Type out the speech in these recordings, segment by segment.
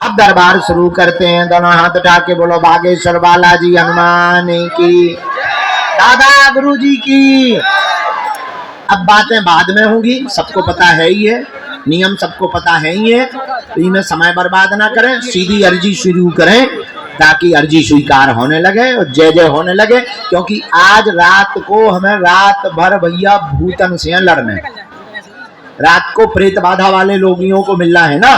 अब दरबार शुरू करते हैं। दोनों हाथ उठा के बोलो बागेश्वर बालाजी हनुमान की, दादा गुरु जी की। अब बातें बाद में होंगी, सबको पता है ही है, नियम सबको पता है ही है, तो इनमें समय बर्बाद ना करें, सीधी अर्जी शुरू करें ताकि अर्जी स्वीकार होने लगे और जय जय होने लगे। क्योंकि आज रात को हमें रात भर भैया भूतन से लड़ने, रात को प्रेत बाधा वाले लोगियों को मिलना है ना,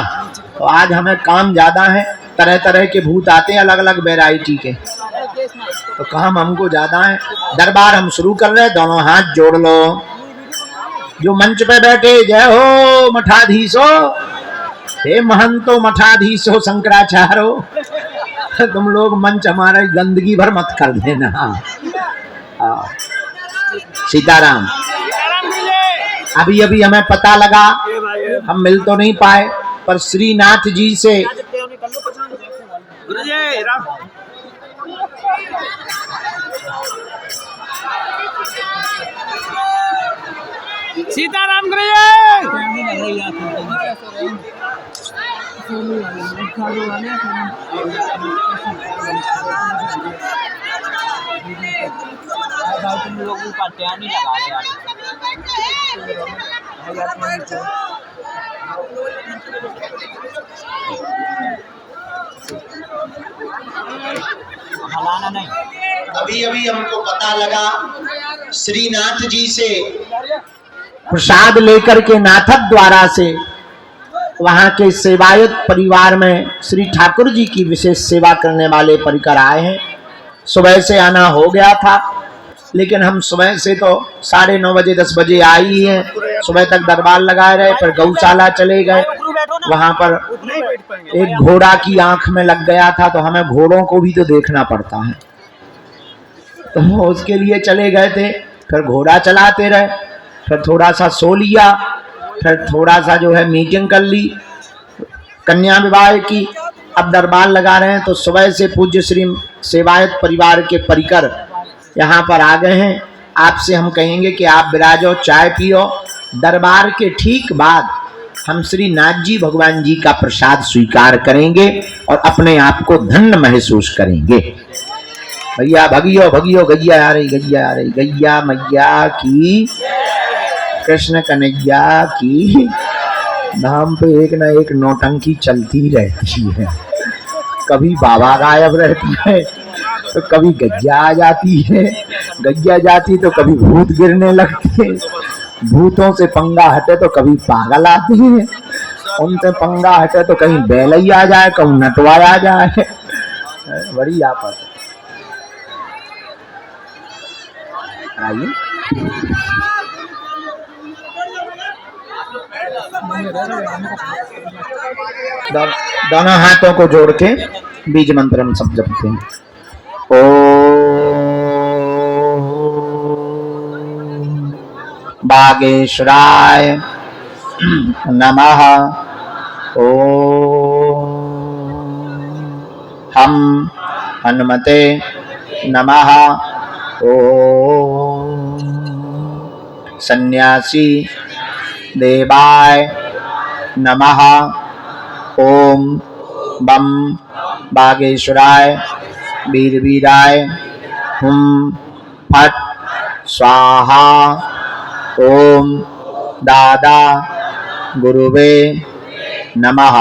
तो आज हमें काम ज्यादा है। तरह तरह के भूत आते हैं, अलग अलग वैरायटी के, तो काम हमको ज्यादा है। दरबार हम शुरू कर रहे हैं, दोनों हाथ जोड़ लो। जो मंच पे बैठे जय हो मठाधीशो, हे महंतो मठाधीशो शंकराचार्यो, तुम लोग मंच हमारा गंदगी भर मत कर देना। सीताराम। अभी अभी हमें पता लगा, हम मिल तो नहीं पाए, पर श्रीनाथ जी से सीताराम तुम लोग ऊपर ध्यान नहीं लगा रहे हलाना नहीं। अभी अभी हमको पता लगा, श्रीनाथ जी से प्रसाद लेकर के नाथक द्वारा से वहां के सेवायत परिवार में श्री ठाकुर जी की विशेष सेवा करने वाले परिकर आए हैं। सुबह से आना हो गया था, लेकिन हम सुबह से तो 9:30 बजे 10 बजे आई ही हैं। सुबह तक दरबार लगाए रहे, फिर गौशाला चले गए। वहां पर एक घोड़ा की आंख में लग गया था, तो हमें घोड़ों को भी तो देखना पड़ता है, तो उसके लिए चले गए थे। फिर घोड़ा चलाते रहे, फिर थोड़ा सा सो लिया, फिर थोड़ा सा जो है मीटिंग कर ली कन्या विवाह की। अब दरबार लगा रहे हैं, तो सुबह से पूज्य श्री सेवायत परिवार के परिकर यहाँ पर आ गए हैं। आपसे हम कहेंगे कि आप विराजो, चाय पियो। दरबार के ठीक बाद हम श्री नाथ जी भगवान जी का प्रसाद स्वीकार करेंगे और अपने आप को धन्य महसूस करेंगे। भैया भगियो भगियो, गैया आ रही, गैया आ रही, गैया मैया की, कृष्ण कन्हैया की। धाम पे एक ना एक नौटंकी चलती रहती है, कभी बाबा गायब रहती है, तो कभी गैया आ जाती है, गैया जाती तो कभी भूत गिरने लगते हैं, भूतों से पंगा हटे तो कभी पागल आते हैं, उनसे पंगा हटे तो कहीं बैलई आ जाए, कहीं नटवा आ जाए। बड़ी आपत आइए। दोनों हाथों को जोड़ के बीज मंत्र हम सब जपते हैं। ओम बागेश्वराय नमः। ओम हम हनुमते नमः। ओम सन्यासी देवाय नमः। ओम बम बागेश्वराय वीरवीराय हुम फट स्वाहा। ओम दादा गुरुवे नमः।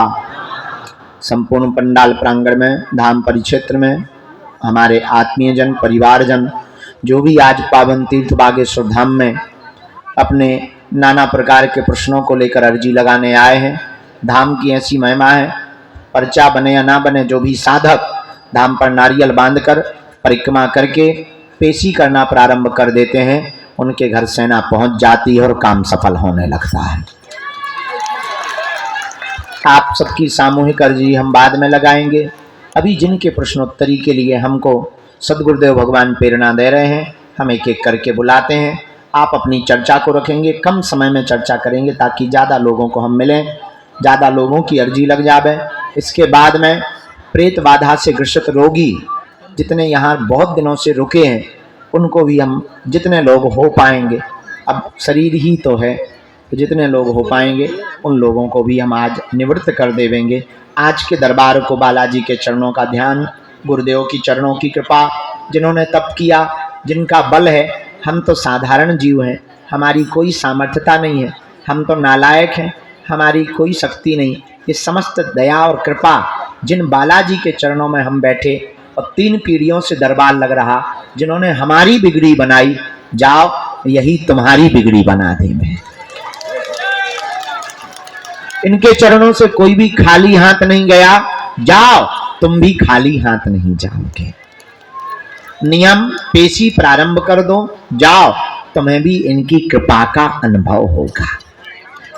संपूर्ण पंडाल प्रांगण में, धाम परिक्षेत्र में हमारे आत्मीय जन, परिवारजन जो भी आज पावन तीर्थ बागेश्वर धाम में अपने नाना प्रकार के प्रश्नों को लेकर अर्जी लगाने आए हैं। धाम की ऐसी महिमा है, पर्चा बने या ना बने, जो भी साधक धाम पर नारियल बांधकर परिक्रमा करके पेशी करना प्रारंभ कर देते हैं, उनके घर सेना पहुंच जाती है और काम सफल होने लगता है। आप सबकी सामूहिक अर्जी हम बाद में लगाएंगे। अभी जिनके प्रश्नोत्तरी के लिए हमको सदगुरुदेव भगवान प्रेरणा दे रहे हैं, हम एक एक करके बुलाते हैं। आप अपनी चर्चा को रखेंगे, कम समय में चर्चा करेंगे ताकि ज़्यादा लोगों को हम मिलें, ज़्यादा लोगों की अर्जी लग जावे। इसके बाद में प्रेत बाधा से ग्रसित रोगी जितने यहाँ बहुत दिनों से रुके हैं, उनको भी हम जितने लोग हो पाएंगे, अब शरीर ही तो है, तो जितने लोग हो पाएंगे उन लोगों को भी हम आज निवृत्त कर देवेंगे। आज के दरबार को बालाजी के चरणों का ध्यान, गुरुदेव की चरणों की कृपा, जिन्होंने तप किया, जिनका बल है। हम तो साधारण जीव हैं, हमारी कोई सामर्थ्यता नहीं है, हम तो नालायक हैं, हमारी कोई शक्ति नहीं। ये समस्त दया और कृपा जिन बालाजी के चरणों में हम बैठे और 3 पीढ़ियों से दरबार लग रहा, जिन्होंने हमारी बिगड़ी बनाई, जाओ यही तुम्हारी बिगड़ी बना दे। मैं इनके चरणों से कोई भी खाली हाथ नहीं गया, जाओ तुम भी खाली हाथ नहीं जाओगे। नियम पेशी प्रारंभ कर दो, जाओ तुम्हें भी इनकी कृपा का अनुभव होगा।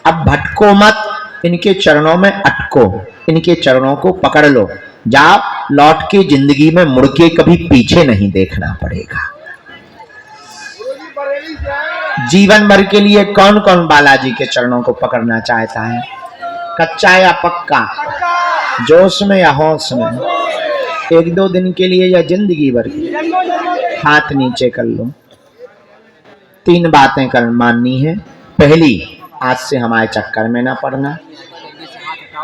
अब भटको मत, इनके चरणों में अटको, इनके चरणों को पकड़ लो, जाओ लौट के जिंदगी में मुड़ के कभी पीछे नहीं देखना पड़ेगा। जीवन भर के लिए कौन कौन बालाजी के चरणों को पकड़ना चाहता है? कच्चा या पक्का, जोश में या होश में, 1-2 दिन के लिए या जिंदगी भर के? हाथ नीचे कर लो। 3 बातें कर माननी है। पहली, आज से हमारे चक्कर में ना पड़ना।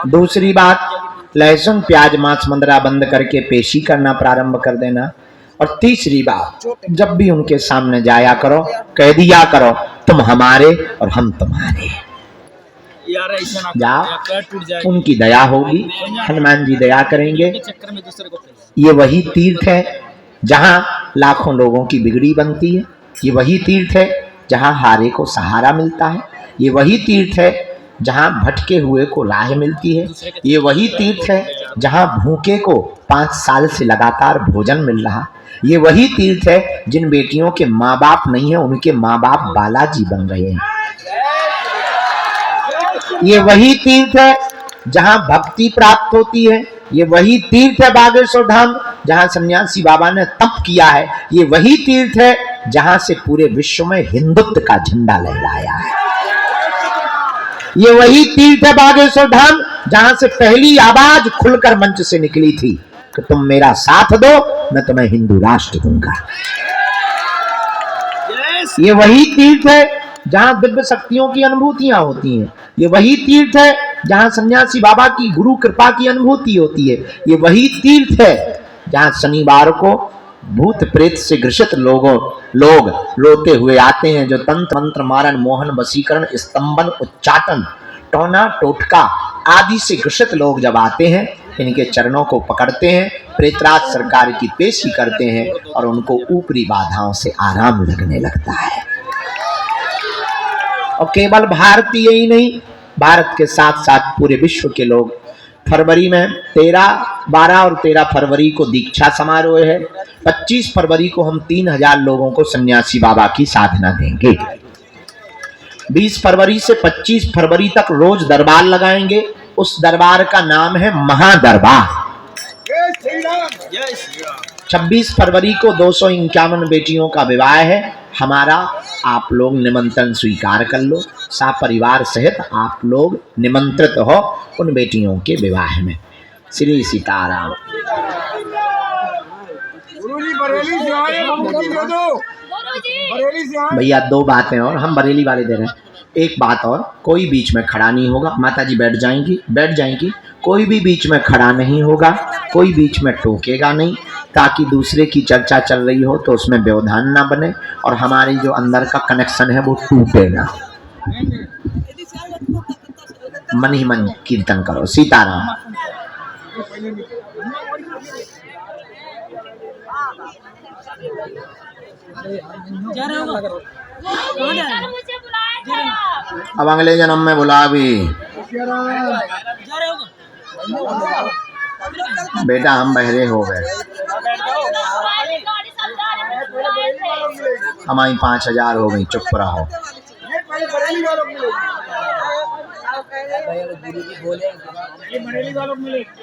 दूसरी बात, लहसुन प्याज मांस मंदरा बंद करके पेशी करना प्रारंभ कर देना। और तीसरी बात, जब भी उनके सामने जाया करो, कह दिया करो तुम हमारे और हम तुम्हारे। जाओ, उनकी दया होगी, हनुमान जी दया करेंगे। ये वही तीर्थ है जहां लाखों लोगों की बिगड़ी बनती है। ये वही तीर्थ है जहां हारे को सहारा मिलता है। ये वही तीर्थ है जहां भटके हुए को राह मिलती है। ये वही तीर्थ है जहां भूखे को 5 साल से लगातार भोजन मिल रहा। ये वही तीर्थ है जिन बेटियों के माँ बाप नहीं है, उनके माँ बाप बालाजी बन रहे हैं। ये वही तीर्थ है जहां भक्ति प्राप्त होती है। ये वही तीर्थ है बागेश्वर धाम जहां सन्यासी बाबा ने तप किया है। ये वही तीर्थ है जहां से पूरे विश्व में हिंदुत्व का झंडा लहराया है। ये वही तीर्थ है बागेश्वर धाम जहां से पहली आवाज खुलकर मंच से निकली थी कि तुम मेरा साथ दो, मैं तुम्हें हिंदू राष्ट्र दूंगा। ये वही तीर्थ है जहां दिव्य शक्तियों की अनुभूतियां होती हैं। ये वही तीर्थ है जहां सन्यासी बाबा की गुरु कृपा की अनुभूति होती है। ये वही तीर्थ है जहां शनिवार को भूत प्रेत से ग्रसित लोग रोते हुए आते हैं, जो तंत्र मंत्र मारण मोहन वशीकरण स्तंभन उच्चाटन टोना टोटका आदि से ग्रसित लोग जब आते हैं, इनके चरणों को पकड़ते हैं, प्रेतराज सरकार की पेशी करते हैं और उनको ऊपरी बाधाओं से आराम लगने लगता है। और केवल भारतीय ही नहीं, भारत के साथ साथ पूरे विश्व के लोग। फरवरी में 12 और 13 फरवरी को दीक्षा समारोह है। 25 फरवरी को हम 3000 लोगों को सन्यासी बाबा की साधना देंगे। 20 फरवरी से 25 फरवरी तक रोज दरबार लगाएंगे। उस दरबार का नाम है महादरबार। 26 फरवरी को 251 बेटियों का विवाह है हमारा। आप लोग निमंत्रण स्वीकार कर लो, परिवार सहित आप लोग निमंत्रित हो उन बेटियों के विवाह में। श्री सीताराम। भैया 2 बातें और, हम बरेली वाले दे रहे हैं। एक बात और, कोई बीच में खड़ा नहीं होगा। माता जी बैठ जाएंगी। कोई भी बीच में खड़ा नहीं होगा, कोई बीच में टोकेगा नहीं, ताकि दूसरे की चर्चा चल रही हो तो उसमें व्यवधान ना बने और हमारी जो अंदर का कनेक्शन है वो टूटे ना। मन ही मन कीर्तन करो। सीताराम। अब अगले जन्म में बुला भी। बेटा हम बहरे हो गए, हमारी 5000 हो गई, चुप रहो।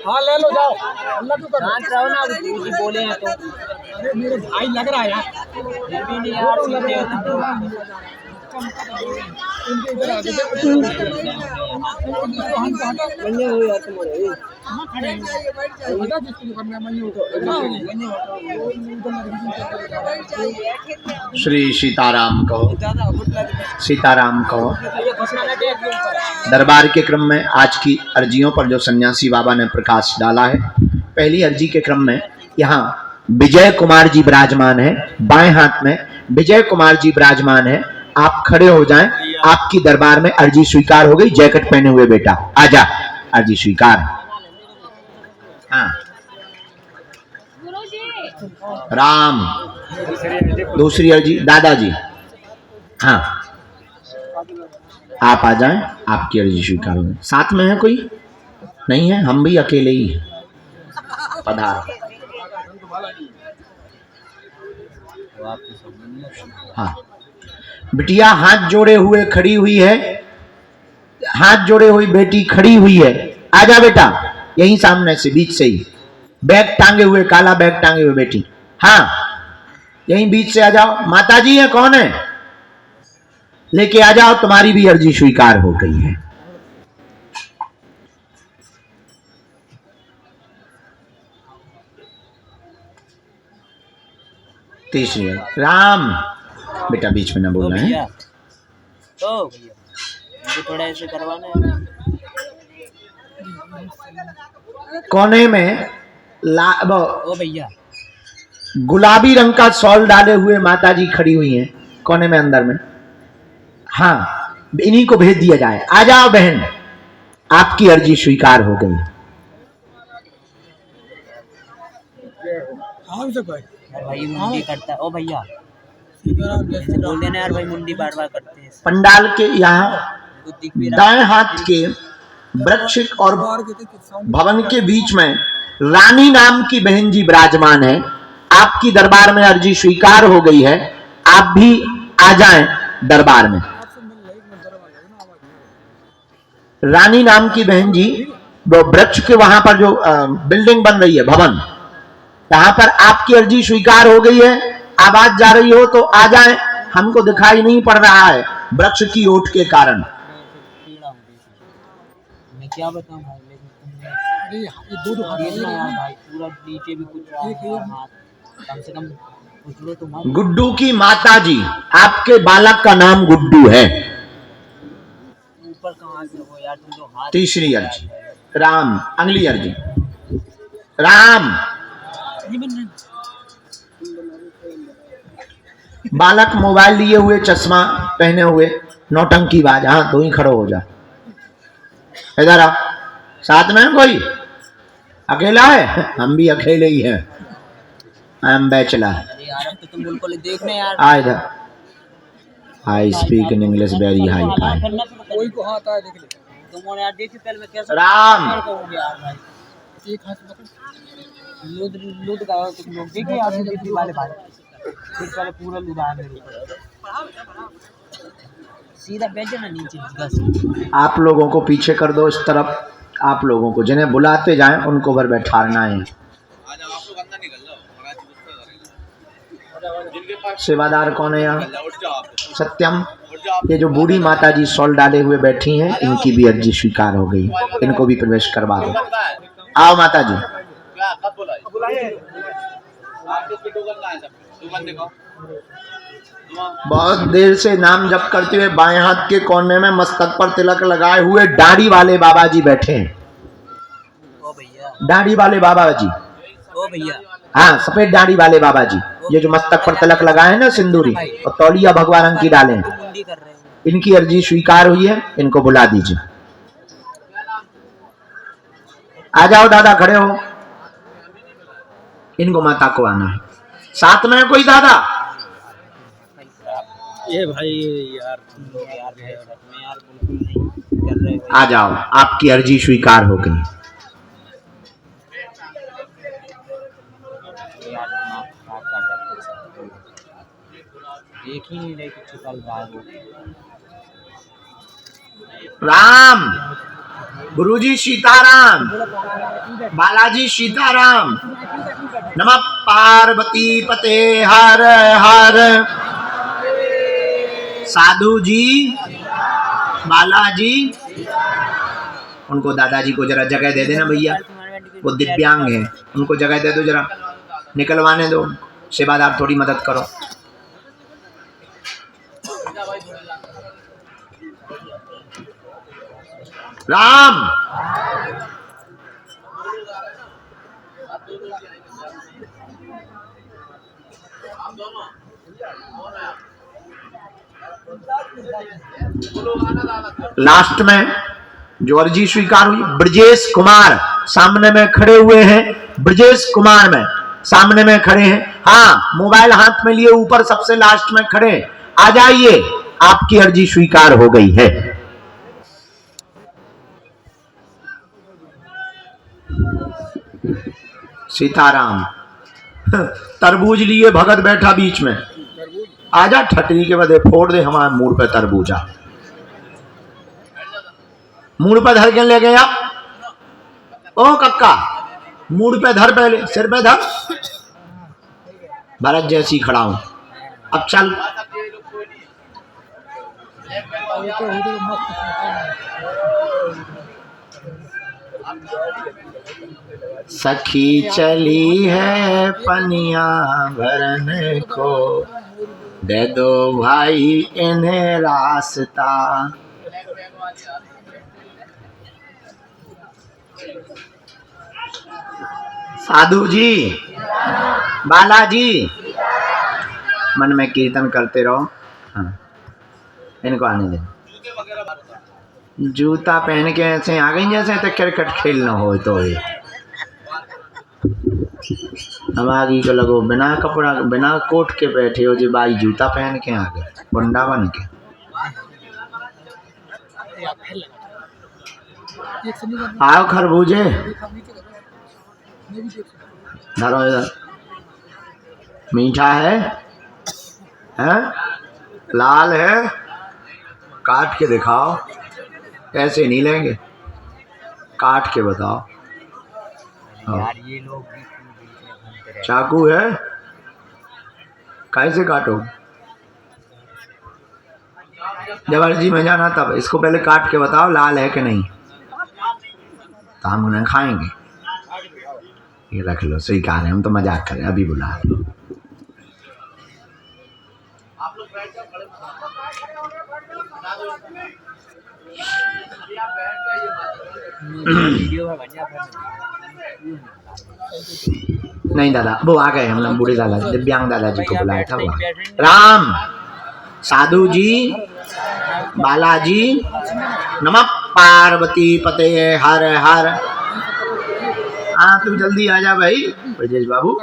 हाँ ले लो, जाओ। अल्लाह तो शांत रहो ना, गुरुजी बोले हैं तो। अरे मेरे भाई लग रहा है यार, यार श्री सीताराम कहो, सीताराम कहो। दरबार के क्रम में आज की अर्जियों पर जो सन्यासी बाबा ने प्रकाश डाला है, पहली अर्जी के क्रम में यहाँ विजय कुमार जी विराजमान है, बाएं हाथ में विजय कुमार जी विराजमान है। आप खड़े हो जाएं, आपकी दरबार में अर्जी स्वीकार हो गई। जैकेट पहने हुए बेटा आजा, अर्जी स्वीकार। हाँ राम, दूसरी अर्जी दादाजी। हाँ आप आ जाएं, आपकी अर्जी स्वीकार हो गई। साथ में है कोई? नहीं है, हम भी अकेले ही हैं। पधार। हाँ बिटिया हाथ जोड़े हुए खड़ी हुई है, हाथ जोड़े हुई बेटी खड़ी हुई है। आजा बेटा, यहीं सामने से बीच से ही, बैग टांगे हुए, काला बैग टांगे हुए बेटी। हाँ यहीं बीच से आ जाओ। माता जी है, कौन है? लेके आ जाओ, तुम्हारी भी अर्जी स्वीकार हो गई है। तीसरी राम, बेटा बीच में ना बोलना है। तो मुझे थोड़ा ऐसे करवाना है। कोने में ओ भैया गुलाबी रंग का शॉल डाले हुए माता जी खड़ी हुई हैं कोने में अंदर में। हाँ इन्हीं को भेज दिया जाए। आ जाओ बहन, आपकी अर्जी स्वीकार हो गई। भाई मुंडी करता है। ओ भैया ऐसे बोल देना यार, भाई मुंडी बार बार करते हैं। पंडाल के यहाँ दाएं हाथ के वृक्ष और भवन के बीच में रानी नाम की बहन जी विराजमान है। आपकी दरबार में अर्जी स्वीकार हो गई है, आप भी आ जाएं दरबार में। रानी नाम की बहन जी, वो वृक्ष के वहां पर जो बिल्डिंग बन रही है, भवन, यहाँ पर आपकी अर्जी स्वीकार हो गई है। आवाज जा रही हो तो आ जाएं, हमको दिखाई नहीं पड़ रहा है वृक्ष की ओट के कारण। मैं क्या बताऊं भाई, भाई पूरा नीचे भी कुछ कम से कम कुछ लो तो मत। गुड्डू की माता जी, आपके बालक का नाम गुड्डू है। ऊपर कहाँ से हो यार तुम, जो हाथ। तीसरी अर्जी राम, अगली अर्जी राम। बालक मोबाइल लिए हुए, चश्मा पहने हुए, नौटंकी बाज। हाँ तो ही खड़ो हो जा, इधर आ। साथ में है कोई? अकेला है? हम भी अकेले ही हैं, आई एम बैचलर। अरे यार अब तो तुम बिल्कुल देखने यार। आ इधर। I speak in English very hi fi. कोई को हाथ आए देख ले तुम यार, देखिए पहले मैं कैसे राम। यार भाई एक हाथ पकड़ लूट लूट का तुम लोग देखिए यार, दिल्ली वाले भाई फिर पहले पूरा लुटा मेरे ऊपर। सीधा बैठ ना नीचे बस। आप लोगों को पीछे कर दो इस तरफ। आप लोगों को जिन्हें बुलाते जाएं उनको भर बैठाना है। सेवादार कौन है यहाँ? सत्यम। ये जो बूढ़ी माता जी शॉल डाले हुए बैठी हैं, इनकी भी अर्जी स्वीकार हो गई, इनको भी प्रवेश करवा दो। आओ माता जी। बहुत देर से नाम जप करते हुए बाएं हाथ के कोने में मस्तक पर तिलक लगाए हुए दाढ़ी वाले बाबा जी बैठे हैं। ओ भैया, दाढ़ी वाले बाबा जी। ओ भैया, हाँ सफेद दाढ़ी वाले बाबा जी, ये जो मस्तक पर तिलक लगाए हैं ना सिंदूरी, और तौलिया भगवा रंग की डाले हैं, इनकी अर्जी स्वीकार हुई है, इनको बुला दीजिए। आ जाओ दादा, खड़े हो। इनको माता को आना है। साथ में कोई दादा? ये भाई यार तुम लोग यार बिल्कुल नहीं कर रहे। आ जाओ, आपकी अर्जी स्वीकार हो गई। देख ही नहीं रहे कि छुपल राम, गुरुजी सीताराम, बालाजी सीताराम, नमः पार्वती पते हर हर। साधु जी, बालाजी, उनको दादाजी को जरा जगह दे देना भैया, वो दिव्यांग हैं, उनको जगह दे दो, जरा निकलवाने दो, सेवादार थोड़ी मदद करो। राम लास्ट में जो अर्जी स्वीकार हुई, ब्रजेश कुमार सामने में खड़े हुए हैं, ब्रजेश कुमार में सामने में खड़े हैं। हाँ, मोबाइल हाथ में लिए ऊपर सबसे लास्ट में खड़े, आ जाइए, आपकी अर्जी स्वीकार हो गई है। सीताराम तरबूज लिए भगत बैठा बीच में, आजा ठटरी के बदे फोड़ दे हमारे मूड पे तरबूजा, मूड पे धर के ले गया। ओ कक्का, मूड पे धर, पहले सिर पे धर, भरत जैसी खड़ा हूं, अब चल। सखी चली है पनिया भरने को, दे दो भाई इन्हें रास्ता। साधु जी, बालाजी, मन में कीर्तन करते रहो। हाँ, इनको आने दे। जूता पहन के ऐसे आ गई जैसे तो क्रिकेट खेलना हो तो ही। अब आगे को लगो बिना कपड़ा बिना कोट के बैठे हो जी, भाई जूता पहन के आ गए बंडा बन के। आओ खरबूजे, धरो इधर, मीठा है, लाल है, काट के दिखाओ, ऐसे नहीं लेंगे, काट के बताओ। यार ये लोग चाकू है, कैसे काटो, जब अर्जी में जाना तब इसको पहले काट के बताओ लाल है कि नहीं, तो हम उन्हें खाएंगे। ये रख लो, स्वीकार है, हम तो मजाक करें, अभी बुला लो। नहीं दादा, वो आ गए, हम लोग बूढ़े दादा दिव्यांग दादाजी को बुलाया था। राम, साधु जी, बालाजी, नमः पार्वती पते हर हर। हाँ तुम जल्दी आ जा भाई ब्रजेश बाबू।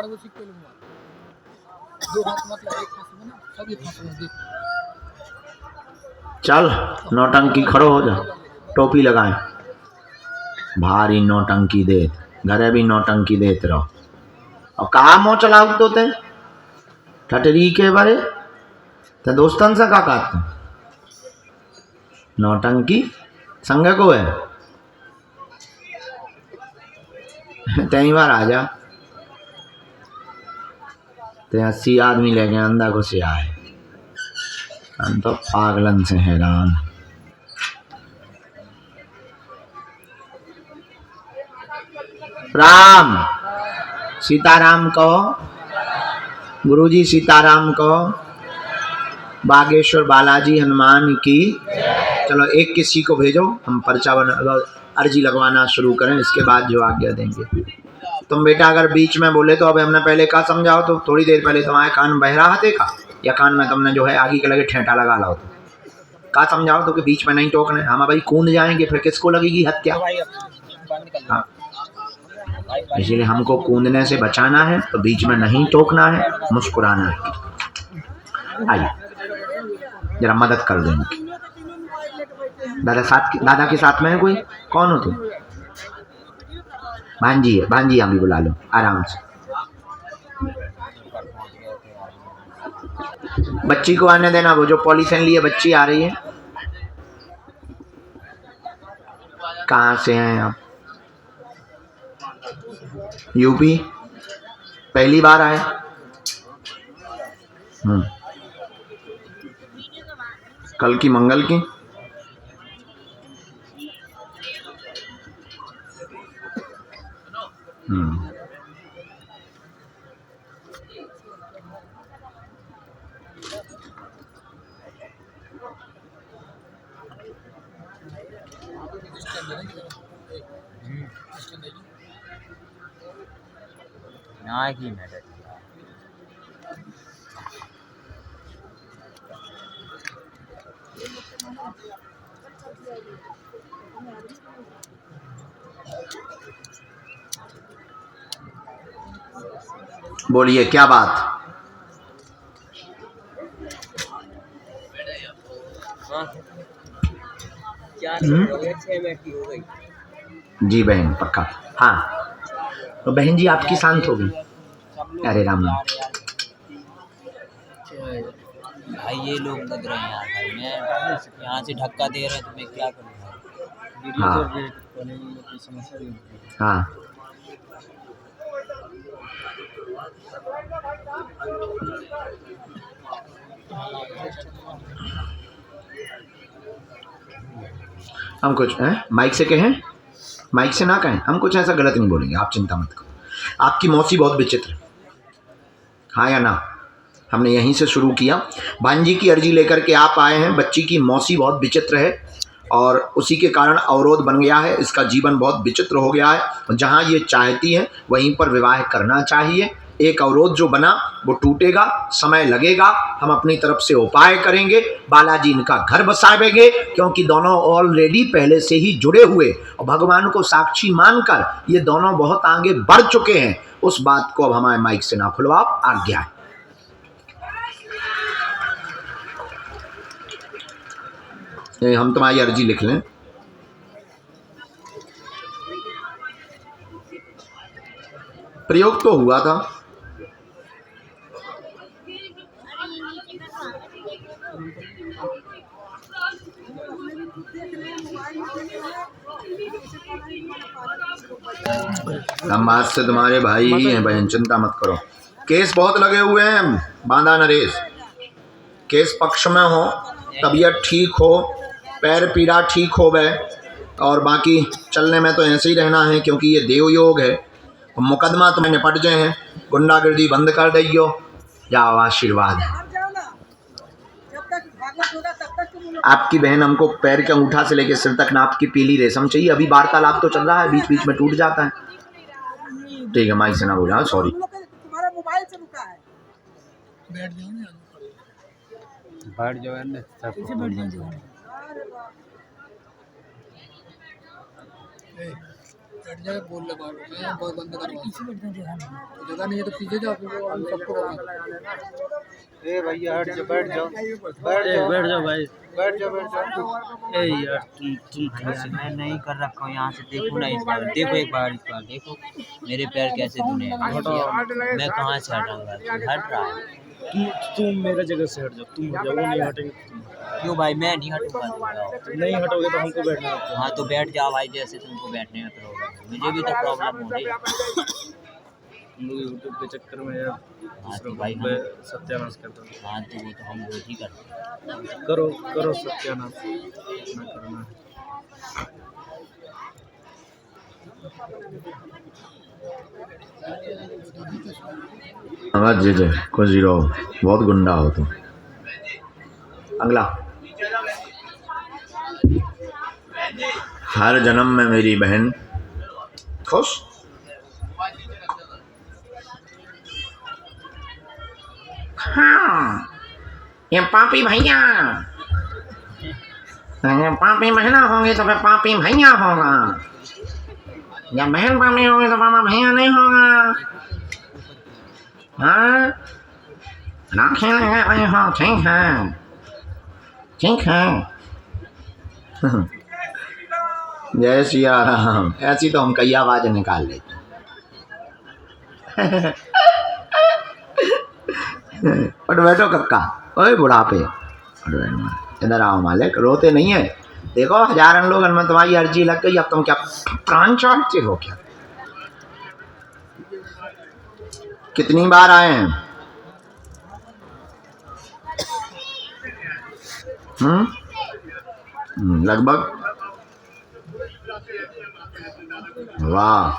चल नौटंकी खड़ो हो जा, टोपी लगाए, भारी नौटंकी दे, घरे भी नौटंकी देते रहो। और कहा मोह चलाऊ तो थे ठटरी के बारे तो दोस्तन से का कहते नौटंकी संग को है। कई बार आ जा, ते 80 आदमी ले गए, अंधा घुसे आए, हम तो पागलन से हैरान। राम, सीताराम कहो, गुरुजी सीताराम कहो, बागेश्वर बालाजी हनुमान की। चलो एक किसी को भेजो, हम पर्चा बना अर्जी लगवाना शुरू करें, इसके बाद जो आज्ञा देंगे। तुम बेटा अगर बीच में बोले तो अब हमने पहले का समझाओ, तो थोड़ी देर पहले तुम्हारे कान बह रहा देखा, या कान में तुमने जो है आगे के लगे ठेठा लगा लाओ, तो का समझाओ तो कि बीच में नहीं टोकने, हम भाई कूद जाएंगे फिर किसको लगेगी हत्या। हाँ, इसलिए हमको कूदने से बचाना है, तो बीच में नहीं टोकना है, मुस्कुराना है। आइए जरा मदद कर देंगे। दादा के साथ में है कोई? कौन हो तुम? भांजी है, भांजी हम भी बुला लो आराम से। बच्ची को आने देना, वो जो पॉलीथिन लिए बच्ची आ रही है। कहाँ से हैं आप? यूपी, पहली बार आए? कल की मंगल की ना की मैटर बोलिए क्या बात। जी बहन पक्का। हाँ तो बहन जी आपकी शांत हो गई। अरे राम राम। भाई ये लोग लग रहे हैं यार भाई, मैं यहाँ से धक्का दे रहे हैं तो मैं क्या करूँ भाई। हाँ हाँ हम कुछ माइक से कहें, माइक से ना कहें, हम कुछ ऐसा गलत नहीं बोलेंगे, आप चिंता मत करो। आपकी मौसी बहुत विचित्र, हाँ या ना। हमने यहीं से शुरू किया। भांजी की अर्जी लेकर के आप आए हैं। बच्ची की मौसी बहुत विचित्र है और उसी के कारण अवरोध बन गया है। इसका जीवन बहुत विचित्र हो गया है। जहाँ ये चाहती है वहीं पर विवाह करना चाहिए। एक अवरोध जो बना वो टूटेगा, समय लगेगा। हम अपनी तरफ से उपाय करेंगे, बालाजी इनका घर बसावेंगे, क्योंकि दोनों ऑलरेडी पहले से ही जुड़े हुए और भगवान को साक्षी मानकर ये दोनों बहुत आगे बढ़ चुके हैं। उस बात को अब हमारे माइक से ना खुलवाओ, आज्ञा है। हम तुम्हारी अर्जी लिख लें। प्रयोग तो हुआ था। हम आज से तुम्हारे भाई ही हैं बहन, चिंता मत करो। केस बहुत लगे हुए हैं, बांधा नरेश। केस पक्ष में हो, तबीयत ठीक हो, पैर पीड़ा ठीक हो गए और बाकी चलने में तो ऐसे ही रहना है, क्योंकि ये देवयोग है। मुकदमा तुम्हें निपट जाए हैं, गुंडागर्दी बंद कर दियो। जाओ, आशीर्वाद है। आपकी बहन हमको पैर के अंगूठा से लेकर सिर तक नाप की पीली रेशम चाहिए। अभी वार्तालाप तो चल रहा है, बीच बीच में टूट जाता है। ठीक है, माइक से ना बोला, सॉरी। तुम्हारा मोबाइल से रुका है। बैठ जाओ ना, कैसे बैठ जाओ। बैठ जाए, बोल ले बाहर, मैं बहुत बंद कर रहा हूं। जगह नहीं है तो पीछे जाओ, हम सबको ए भैया हट जाओ, बैठ जाओ, बैठ जाओ भाई, बैठ जाओ। ए यार तुम मैं नहीं कर रखा हूँ। यहाँ से देखो ना, इस बार देखो, एक बार इस बार देखो मेरे पैर कैसे धुने हैं। मैं कहाँ से हटाऊंगा, हट रहा है। तुम मेरे जगह से हट जाओ, तुम हट जाओ, वो नहीं हटेंगे। क्यों भाई, मैं नहीं हटूंगा। नहीं हटोगे तो हमको बैठना है। हाँ तो बैठ जाओ भाई, जैसे तुमको बैठने में प्रॉब्लम है, मुझे भी तो प्रॉब्लम हो रही है। तुम लोग यूट्यूब के चक्कर में यार तो भाई सत्यानाश कर दो। हाँ तो वो तो हम रोज ही करते हैं। करो सत्यानाश, इतना करना है। आवाज जी कुछ जीरो, बहुत गुंडा हो तुम। अगला, हर जन्म में मेरी बहन खुश। हाँ, ये पापी भैया, पापी बहना होंगे तो फिर पापी भैया होगा। जब बहन पापी होगी तो पापा भैया नहीं होगा। हाँ, राखी लगा रहे हो, ठीक है, ठीक है। जय सिया राम। ऐसी तो हम कई आवाजें निकाल लेते। उठ बैठो कक्का, ओए बुढ़ापे, इधर आओ मालिक, रोते नहीं है। देखो हजारन लोग में तुम्हारी अर्जी लग गई, अब तुम क्या प्राण चाहते हो क्या? कितनी बार आए हैं? लगभग। वाह,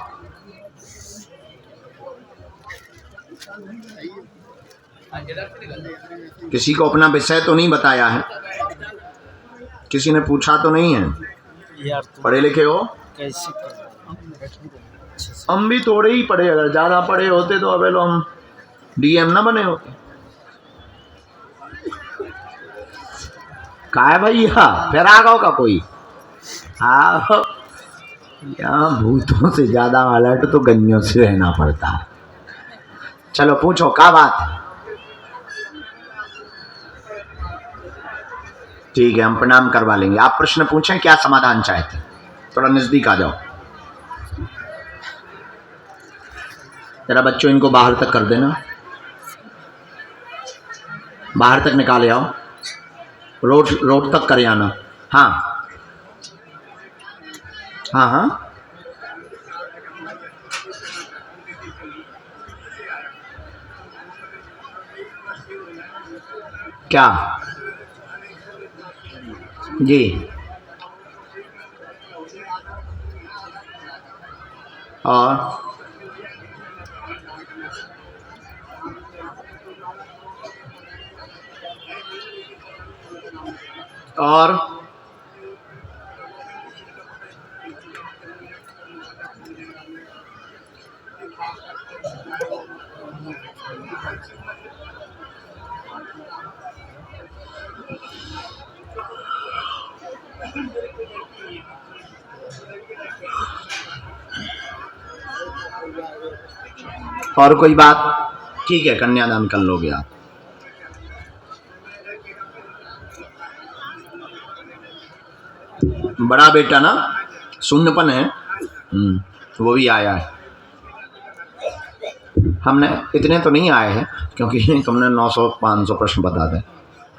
किसी को अपना विषय तो नहीं बताया है, किसी ने पूछा तो नहीं है। यार पढ़े लिखे हो? कैसे हम भी थोड़े ही पढ़े, अगर ज्यादा पढ़े होते तो अबे लो हम डीएम ना बने होते। का है भैया, फिर आ गओ का कोई? हाँ, यहाँ भूतों से ज्यादा अलर्ट तो गन्नियों से रहना पड़ता है। चलो पूछो, क्या बात है? ठीक है, हम प्रणाम करवा लेंगे। आप प्रश्न पूछें, क्या समाधान चाहते हैं? थोड़ा नजदीक आ जाओ जरा। बच्चों इनको बाहर तक कर देना, बाहर तक निकाले आओ, रोड तक कर आना। हाँ हाँ हाँ, क्या जी? और और कोई बात? ठीक है, कन्यादान कर लोगे आप। बड़ा बेटा ना शून्यपन है, वो भी आया है। हमने इतने तो नहीं आए हैं क्योंकि तुमने 900-500 प्रश्न बता दें।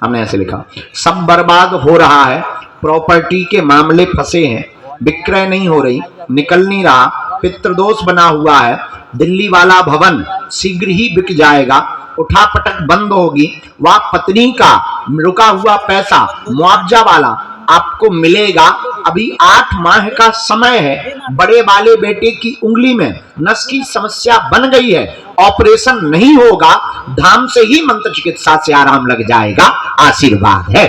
हमने ऐसे लिखा, सब बर्बाद हो रहा है, प्रॉपर्टी के मामले फंसे हैं, विक्रय नहीं हो रही, निकल नहीं रहा, पितृदोष बना हुआ है, दिल्ली वाला भवन शीघ्र ही बिक जाएगा, उठापटक बंद होगी, वह पत्नी का रुका हुआ पैसा मुआवजा वाला आपको मिलेगा, अभी 8 माह का समय है, बड़े वाले बेटे की उंगली में नस की समस्या बन गई है, ऑपरेशन नहीं होगा, धाम से ही मंत्र चिकित्सा से आराम लग जाएगा, आशीर्वाद है।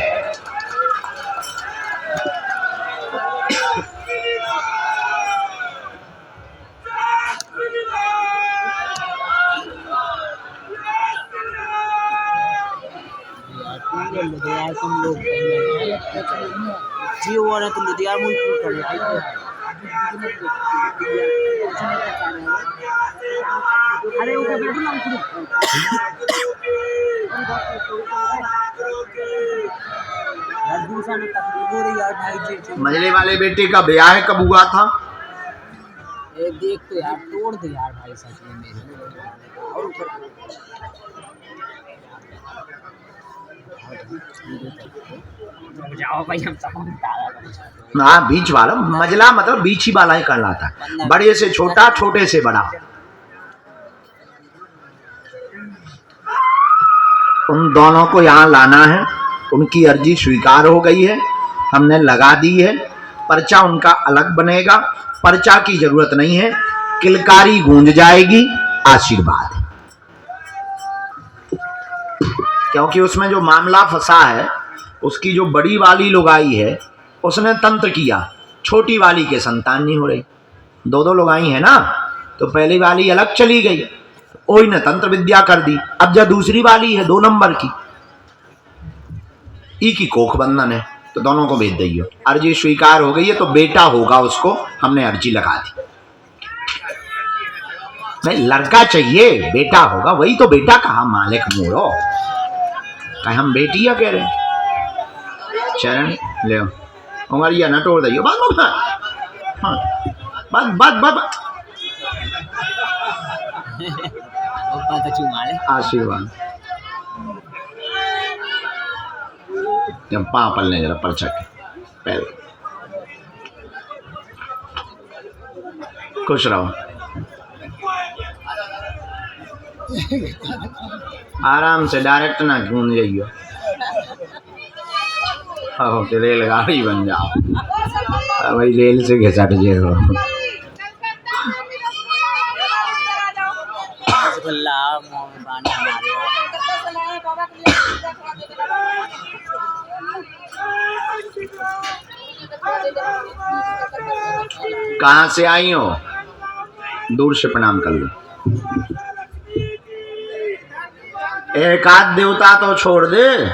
तुम लोग जी वो रहा तो लुधियाना मुझे पूछ कर अरे वो बैठो ना यार भाई। मजले वाले बेटे का ब्याह कब हुआ था? देख तो यार, तोड़ दे यार भाई सच में मेरे। और जाओ भाई, हम सब हाँ, बीच वाला मजला मतलब बीच ही वाला ही कहलाता है, बड़े से छोटा, छोटे से बड़ा। उन दोनों को यहाँ लाना है, उनकी अर्जी स्वीकार हो गई है, हमने लगा दी है, पर्चा उनका अलग बनेगा, पर्चा की जरूरत नहीं है, किलकारी गूंज जाएगी, आशीर्वाद। क्योंकि उसमें जो मामला फंसा है, उसकी जो बड़ी वाली लुगाई है उसने तंत्र किया, छोटी वाली के संतान नहीं हो रही, 2 लुगाई है ना, तो पहली वाली अलग चली गई, ओई ने तंत्र विद्या कर दी, अब जब दूसरी वाली है 2 नंबर की, ई की कोख बंधन है, तो दोनों को भेज दियो। अर्जी स्वीकार हो गई है तो बेटा होगा, उसको हमने अर्जी लगा दी। नहीं, लड़का चाहिए, बेटा होगा, वही तो बेटा कहा मालिक मोड़ो, कहे हम बेटिया कह रहे। चरण ले उंगलिया न तोड़ दियो, आशीर्वाद। पा पलने जरा पर्चा के पहले, खुश रहो, आराम से, डायरेक्ट ना घूम जाइयो, तो रेलगाड़ी बन जाओ, वही रेल से घिसट जाओ। रसगुल्ला कहाँ से आई हो? दूर से प्रणाम कर लो। एक आध देवता तो छोड़ दे।